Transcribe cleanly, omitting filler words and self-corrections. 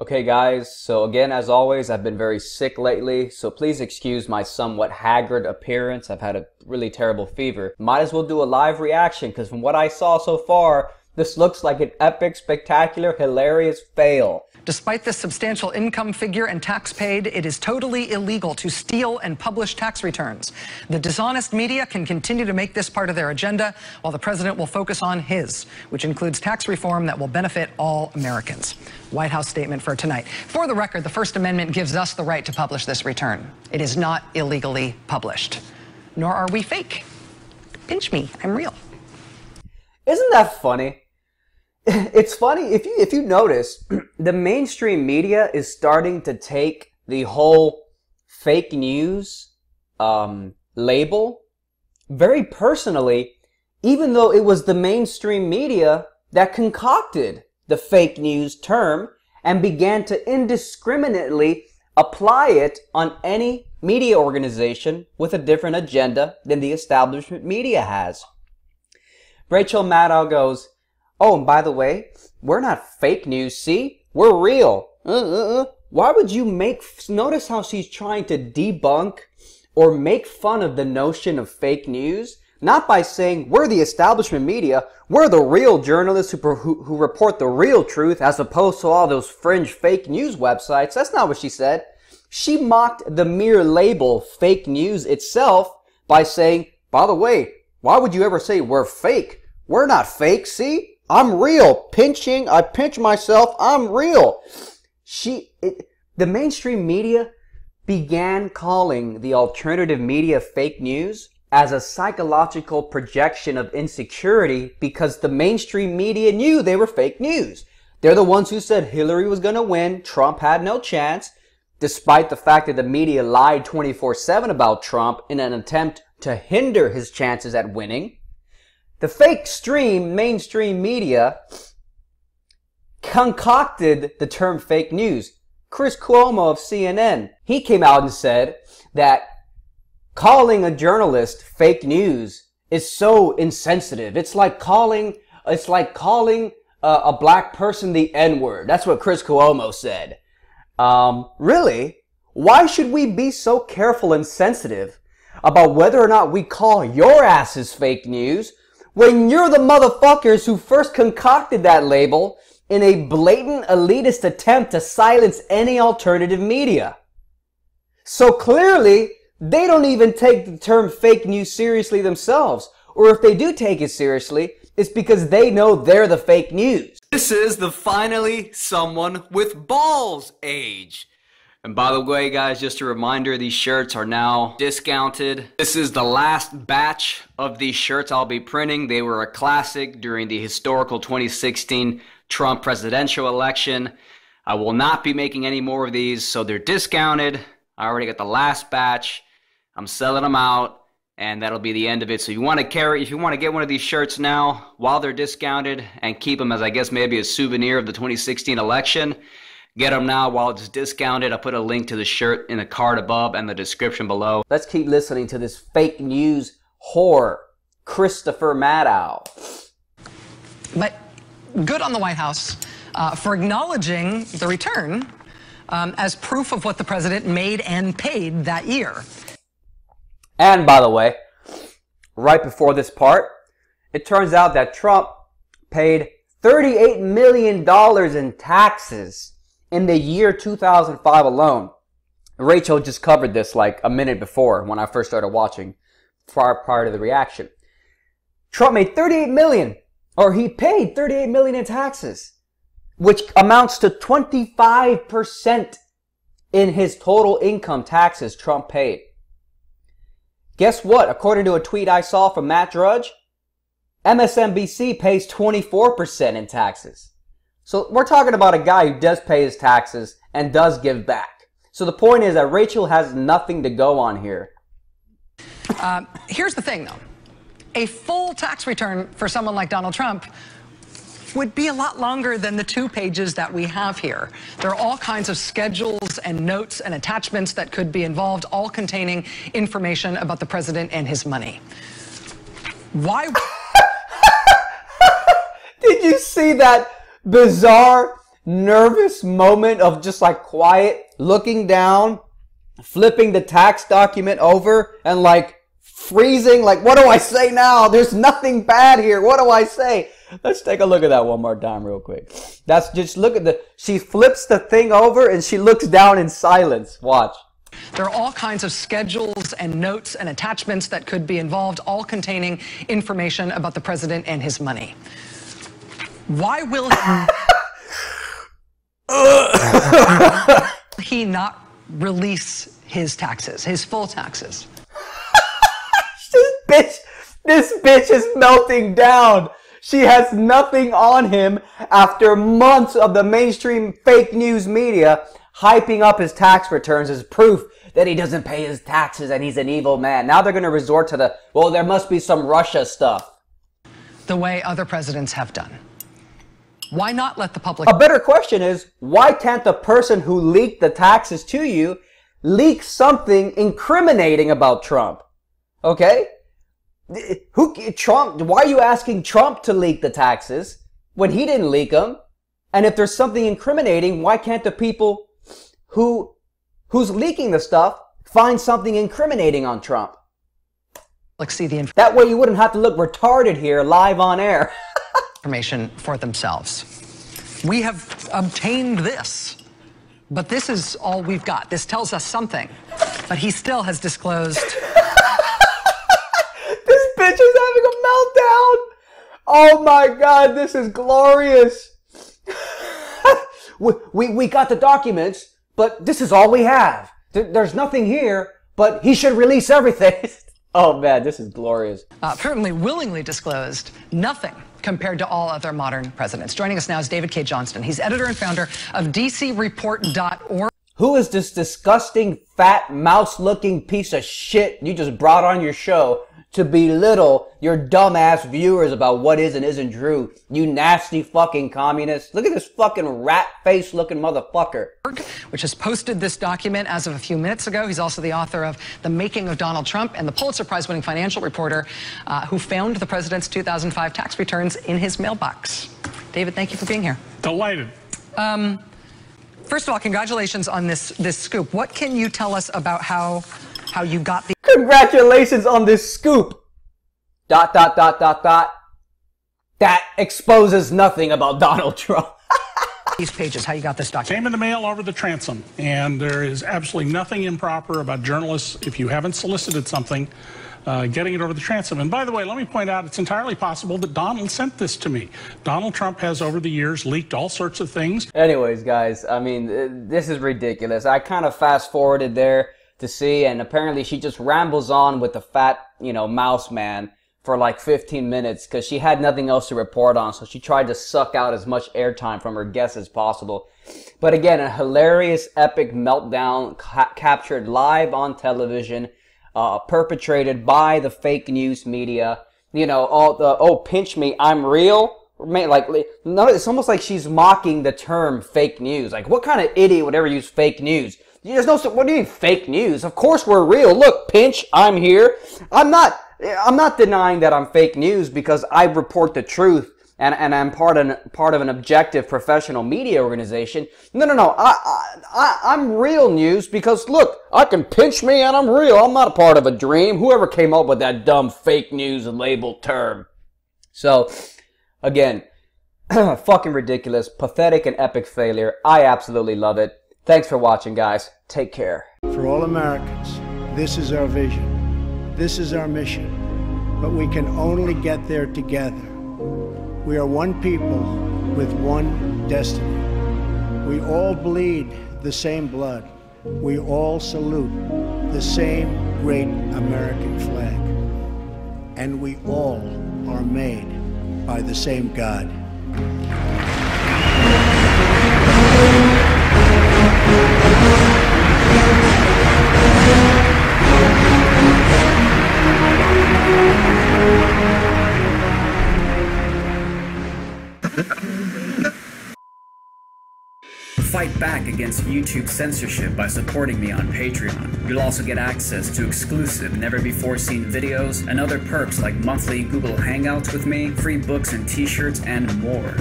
Okay guys, so again as always, I've been very sick lately, so please excuse my somewhat haggard appearance. I've had a really terrible fever. Might as well do a live reaction, because from what I saw so far, this looks like an epic, spectacular, hilarious fail. Despite this substantial income figure and tax paid, it is totally illegal to steal and publish tax returns. The dishonest media can continue to make this part of their agenda, while the president will focus on his, which includes tax reform that will benefit all Americans. White House statement for tonight. For the record, the First Amendment gives us the right to publish this return. It is not illegally published. Nor are we fake. Pinch me, I'm real. Isn't that funny? It's funny, if you notice, the mainstream media is starting to take the whole fake news label very personally, even though it was the mainstream media that concocted the fake news term and began to indiscriminately apply it on any media organization with a different agenda than the establishment media has. Rachel Maddow goes, "Oh, and by the way, we're not fake news, see? We're real." Why would you notice how she's trying to debunk or make fun of the notion of fake news? Not by saying, we're the establishment media, we're the real journalists who report the real truth as opposed to all those fringe fake news websites. That's not what she said. She mocked the mere label fake news itself by saying, by the way, why would you ever say we're fake? We're not fake, see? I'm real. I pinch myself. I'm real. The mainstream media began calling the alternative media fake news as a psychological projection of insecurity because the mainstream media knew they were fake news. They're the ones who said Hillary was going to win, Trump had no chance, despite the fact that the media lied 24/7 about Trump in an attempt to hinder his chances at winning. The fake mainstream media concocted the term fake news. Chris Cuomo of CNN, he came out and said that calling a journalist fake news is so insensitive. It's like calling a black person the N-word. That's what Chris Cuomo said. Really? Why should we be so careful and sensitive about whether or not we call your asses fake news when you're the motherfuckers who first concocted that label in a blatant elitist attempt to silence any alternative media? So clearly, they don't even take the term fake news seriously themselves. Or if they do take it seriously, it's because they know they're the fake news. This is the finally someone with balls age. And by the way, guys, just a reminder, these shirts are now discounted. This is the last batch of these shirts I'll be printing. They were a classic during the historical 2016 Trump presidential election. I will not be making any more of these, so they're discounted. I already got the last batch. I'm selling them out, and that'll be the end of it. So if you want to get one of these shirts now while they're discounted and keep them as, I guess, maybe a souvenir of the 2016 election, get them now while it's discounted. I'll put a link to the shirt in the card above and the description below. Let's keep listening to this fake news whore, Christopher Maddow. But good on the White House for acknowledging the return as proof of what the president made and paid that year. And by the way, right before this part, it turns out that Trump paid $38 million in taxes in the year 2005 alone. Rachel just covered this like a minute before when I first started watching, prior to the reaction. Trump made $38 million, or he paid $38 million in taxes, which amounts to 25% in his total income taxes Trump paid. Guess what? According to a tweet I saw from Matt Drudge, MSNBC pays 24% in taxes. So we're talking about a guy who does pay his taxes and does give back. So the point is that Rachel has nothing to go on here. Here's the thing, though. A full tax return for someone like Donald Trump would be a lot longer than the 2 pages that we have here. There are all kinds of schedules and notes and attachments that could be involved, all containing information about the president and his money. Why? Did you see that bizarre nervous moment of just like quiet, looking down, flipping the tax document over and like freezing, like, what do I say now? There's nothing bad here. What do I say? Let's take a look at that one more time real quick. That's just, look at she flips the thing over and she looks down in silence. Watch. There are all kinds of schedules and notes and attachments that could be involved, all containing information about the president and his money. Why will he not release his taxes, his full taxes? This bitch is melting down. She has nothing on him after months of the mainstream fake news media hyping up his tax returns as proof that he doesn't pay his taxes and he's an evil man. Now they're going to resort to well, there must be some Russia stuff. The way other presidents have done. Why not let the public... A better question is, why can't the person who leaked the taxes to you leak something incriminating about Trump? Okay? Trump, why are you asking Trump to leak the taxes when he didn't leak them? And if there's something incriminating, why can't the people who's leaking the stuff find something incriminating on Trump? See the that way you wouldn't have to look retarded here live on air. Information for themselves. We have obtained this, but this is all we've got. This tells us something, but he still has disclosed... This bitch is having a meltdown. Oh my God, this is glorious. we got the documents, but this is all we have. There's nothing here, but he should release everything. Oh man, this is glorious. Apparently willingly disclosed nothing compared to all other modern presidents. Joining us now is David K. Johnston. He's editor and founder of DCReport.org. Who is this disgusting, fat, mouse-looking piece of shit you just brought on your show to belittle your dumbass viewers about what is and isn't true? You nasty fucking communist. Look at this fucking rat-face looking motherfucker. Which has posted this document as of a few minutes ago. He's also the author of The Making of Donald Trump and the Pulitzer Prize-winning financial reporter who found the president's 2005 tax returns in his mailbox. David, thank you for being here. Delighted. First of all, congratulations on this scoop. What can you tell us about how you got the... Congratulations on this scoop. ... That exposes nothing about Donald Trump. These pages, how you got this document? Came in the mail over the transom, and there is absolutely nothing improper about journalists, if you haven't solicited something, getting it over the transom. And by the way, let me point out, it's entirely possible that Donald sent this to me. Donald Trump has, over the years, leaked all sorts of things. Anyways, guys, I mean, this is ridiculous. I kind of fast-forwarded there to see, and apparently she just rambles on with the fat, mouse man for like 15 minutes because she had nothing else to report on, so she tried to suck out as much airtime from her guests as possible. But again, a hilarious, epic meltdown captured live on television, perpetrated by the fake news media. All the, oh, pinch me, I'm real. Like, no, it's almost like she's mocking the term fake news. Like, what kind of idiot would ever use fake news? There's no, what do you mean fake news? Of course we're real. Look, pinch, I'm here. I'm not denying that I'm fake news because I report the truth and I'm part of an objective professional media organization. No. I'm real news because look, I can pinch me and I'm real. I'm not a part of a dream. Whoever came up with that dumb fake news label term. So, again, fucking ridiculous, pathetic and epic failure. I absolutely love it. Thanks for watching, guys. Take care. For all Americans, this is our vision. This is our mission. But we can only get there together. We are one people with one destiny. We all bleed the same blood. We all salute the same great American flag. And we all are made by the same God. Fight back against YouTube censorship by supporting me on Patreon. You'll also get access to exclusive, never-before-seen videos and other perks like monthly Google Hangouts with me, free books and t-shirts, and more.